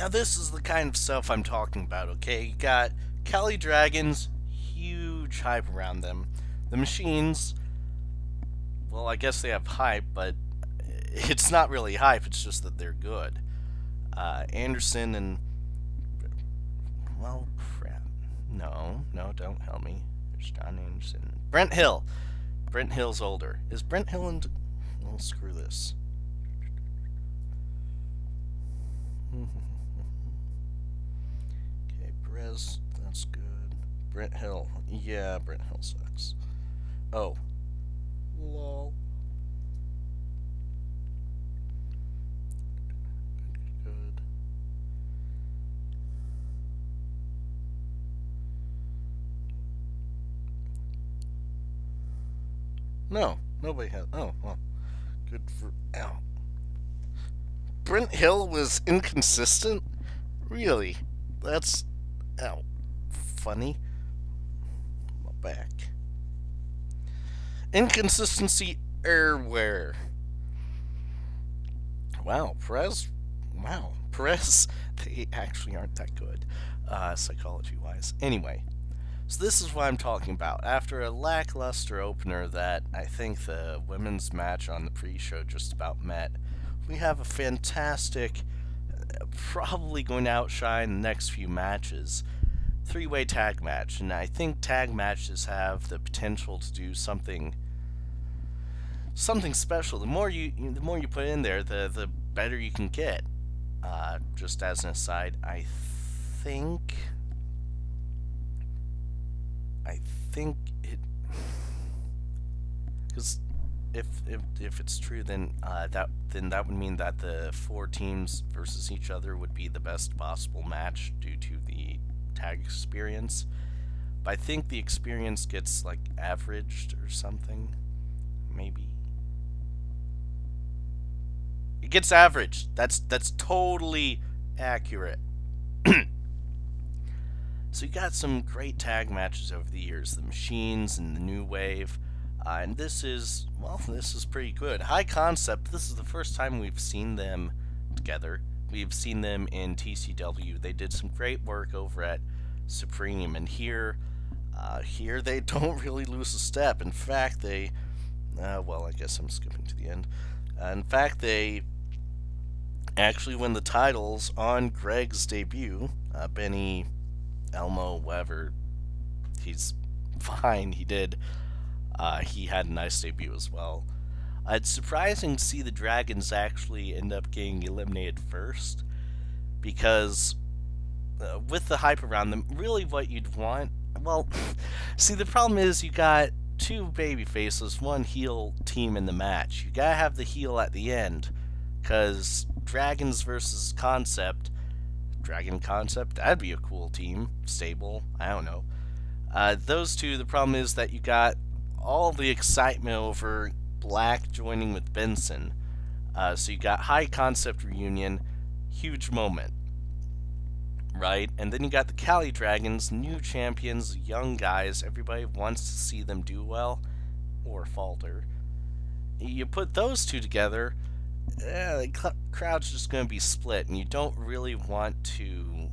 Now this is the kind of stuff I'm talking about, okay? You got Cali Dragons, huge hype around them. The Machines, well, I guess they have hype, but it's not really hype, it's just that they're good. Anderson and, well, crap. No, no, don't help me. There's John Anderson. Brent Hill. Brent Hill's older. Is Brent Hill in... Well, screw this. Okay, Perez, that's good. Brent Hill. Yeah, Brent Hill sucks. Oh. Lol. Good. No, nobody has. Oh, well. Good for. Ow. Brent Hill was inconsistent? Really? That's. Ow. Funny. My back. Inconsistency everywhere. Wow, Perez. Wow, Perez. They actually aren't that good, psychology wise. Anyway, so this is what I'm talking about. After a lackluster opener that I think the women's match on the pre-show just about met, we have a fantastic, probably going to outshine the next few matches, three-way tag match. And I think tag matches have the potential to do something special. The more you put in there, the better you can get. Just as an aside, think I think it, because if it's true, then that would mean that the four teams versus each other would be the best possible match due to the tag experience. But I think the experience gets like averaged or something. Maybe it gets averaged. That's totally accurate. So you got some great tag matches over the years, the Machines and the New Wave, and this is pretty good. High Concept. This is the first time we've seen them together. We've seen them in TCW. They did some great work over at Supreme, and here they don't really lose a step. In fact, well, I guess I'm skipping to the end. In fact, they actually win the titles on Greg's debut. Benny Elmo, whatever, he's fine. He did. He had a nice debut as well. It's surprising to see the Dragons actually end up getting eliminated first, because with the hype around them, really what you'd want. Well, see, the problem is you got two baby faces, one heel team in the match. You gotta have the heel at the end, because Dragons versus Concept. Dragon Concept, that'd be a cool team. Stable, I don't know. Those two, the problem is that you got all the excitement over Black joining with Benson. So you got High Concept reunion, huge moment, right? And then you got the Cali Dragons, new champions, young guys. Everybody wants to see them do well or falter. You put those two together, the crowd's just going to be split, and you don't want to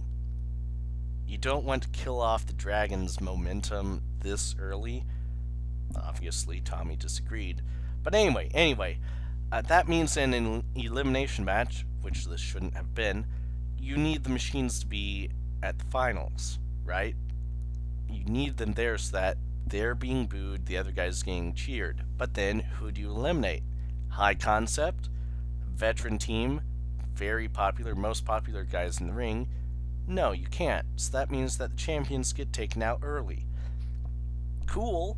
kill off the Dragons' momentum this early. Obviously, Tommy disagreed, but anyway, that means in an elimination match, which this shouldn't have been, you need the Machines to be at the finals, right? You need them there so that they're being booed, the other guy's getting cheered. But then, who do you eliminate? High Concept, veteran team, very popular, most popular guys in the ring. No, you can't. So that means that the champions get taken out early. Cool.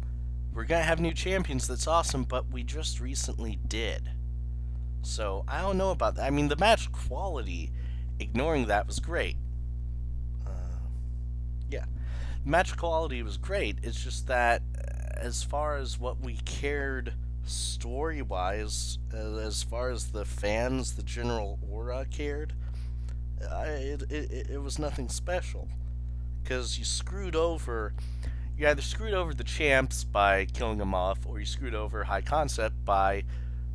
We're going to have new champions. That's awesome, but we just recently did. So I don't know about that. I mean, the match quality, ignoring that, was great. Yeah. Match quality was great. It's just that as far as what we cared story wise, as far as the fans, the general aura cared, it was nothing special. Because you either screwed over the champs by killing them off, or you screwed over High Concept by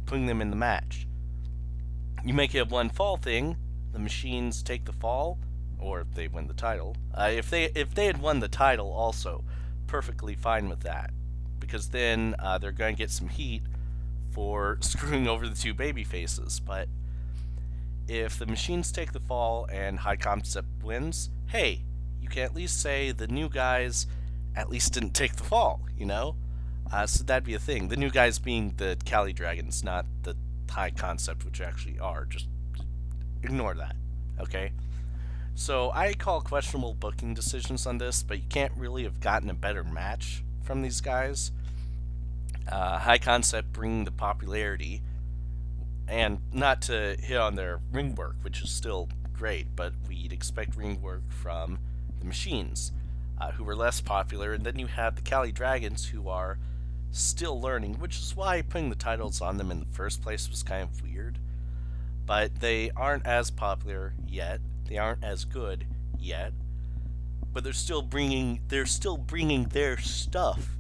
putting them in the match. You make it a one fall thing, the machines take the fall, or they win the title. If they had won the title, also perfectly fine with that, because then they're going to get some heat for screwing over the two baby faces. But if the machines take the fall and High Concept wins, hey, you can at least say the new guys at least didn't take the fall, you know? So that'd be a thing. The new guys being the Cali Dragons, not the High Concept, which actually are. Just ignore that, okay? So I call questionable booking decisions on this, but you can't really have gotten a better match from these guys. High Concept bringing the popularity, and not to hit on their ring work, which is still great, but we'd expect ring work from the machines, who were less popular, and then you have the Cali Dragons, who are still learning, which is why putting the titles on them in the first place was kind of weird. But they aren't as popular yet. They aren't as good yet. But they're still bringing their stuff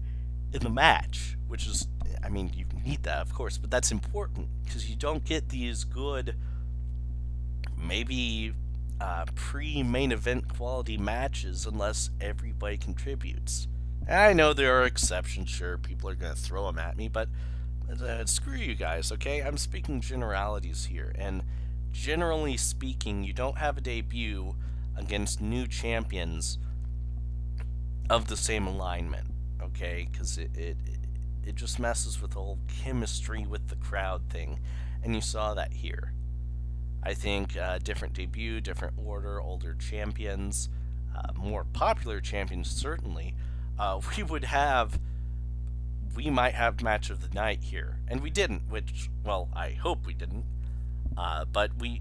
in the match, which is, I mean, you need that, of course, but that's important because you don't get these good, maybe pre-main event quality matches unless everybody contributes. And I know there are exceptions, sure, people are going to throw them at me, but screw you guys, okay? I'm speaking generalities here, and generally speaking, you don't have a debut against new champions of the same alignment, okay? Because it just messes with the whole chemistry with the crowd thing, and you saw that here. I think different debut, different order, older champions, more popular champions certainly. We would have, we might have match of the night here, and we didn't. Which, well, I hope we didn't. But we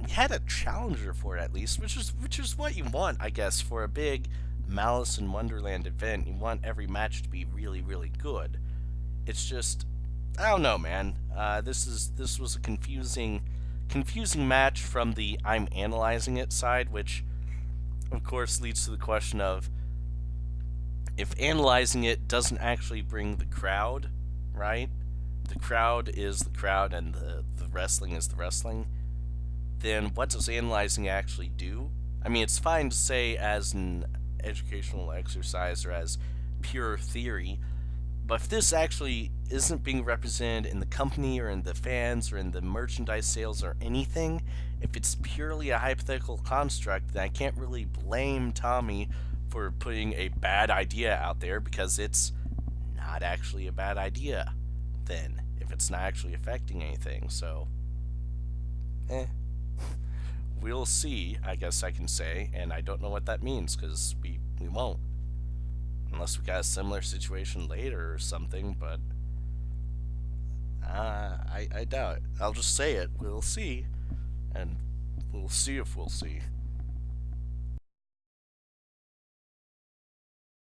had a challenger for it at least, which is what you want, I guess, for a big Malice and Wonderland event. You want every match to be really, really good. It's just, I don't know, man. This was a confusing match from the I'm analyzing it side, which of course leads to the question of, if analyzing it doesn't actually bring the crowd, right? The crowd is the crowd and the wrestling is the wrestling, then what does analyzing actually do? I mean, it's fine to say as an educational exercise or as pure theory, but if this actually isn't being represented in the company or in the fans or in the merchandise sales or anything, if it's purely a hypothetical construct, then I can't really blame Tommy for putting a bad idea out there, because it's not actually a bad idea then, if it's not actually affecting anything. So, we'll see, I guess I can say, and I don't know what that means, because we won't. Unless we got a similar situation later or something, but I doubt it. I'll just say it. We'll see, and we'll see if we'll see.